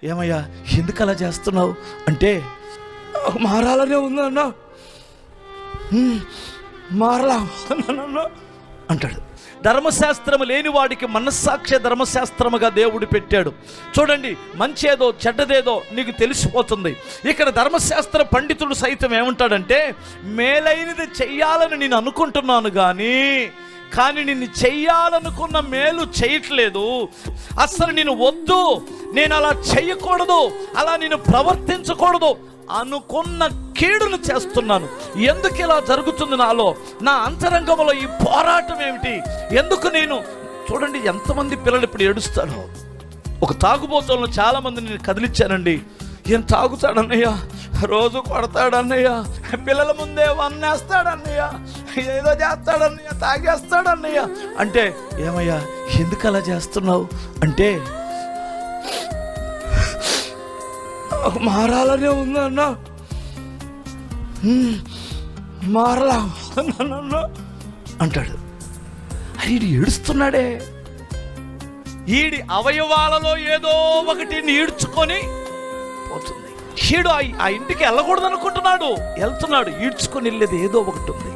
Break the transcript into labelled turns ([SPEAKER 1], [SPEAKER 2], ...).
[SPEAKER 1] ఏమయ్యా ఎందుకు అలా చేస్తున్నావు అంటే, మారాలనే ఉందన్నా, మారలా అంటాడు. ధర్మశాస్త్రము లేని వాడికి మనస్సాక్షి ధర్మశాస్త్రముగా దేవుడు పెట్టాడు. చూడండి, మంచేదో చెడ్డదేదో నీకు తెలిసిపోతుంది. ఇక్కడ ధర్మశాస్త్ర పండితుడు సైతం ఏమంటాడంటే, మేలైనది చెయ్యాలని నేను అనుకుంటున్నాను కానీ నిన్ను చెయ్యాలనుకున్న మేలు చేయట్లేదు, అసలు నేను వద్దు, నేను అలా చెయ్యకూడదు, అలా నేను ప్రవర్తించకూడదు అనుకున్న కీడును చేస్తున్నాను. ఎందుకు ఇలా జరుగుతుంది నాలో? నా అంతరంగంలో ఈ పోరాటం ఏమిటి? ఎందుకు నేను చూడండి, ఎంతమంది పిల్లలు ఇప్పుడు ఏడుస్తారో. ఒక తాగుబోతులను చాలామంది నేను కదిలిచ్చానండి. ఏం తాగుతాడన్నయ్య, రోజు కొడతాడన్నయ్య, పిల్లల ముందే వన్నేస్తాడన్నయ్య, ఏదో చేస్తాడన్నయ్య, తాగేస్తాడన్నయ్య అంటే, ఏమయ్యా ఎందుకు అలా చేస్తున్నావు అంటే, మారాలనే ఉందన్నా, మారలా అంటాడు. ఈడు ఏడుస్తున్నాడే, ఈడి అవయవాలలో ఏదో ఒకటి ఈడ్చుకొని పోతుంది. ఈడు ఆ ఇంటికి వెళ్ళకూడదు అనుకుంటున్నాడు, వెళ్తున్నాడు, ఈడ్చుకొని వెళ్ళేది ఏదో ఒకటి ఉంది.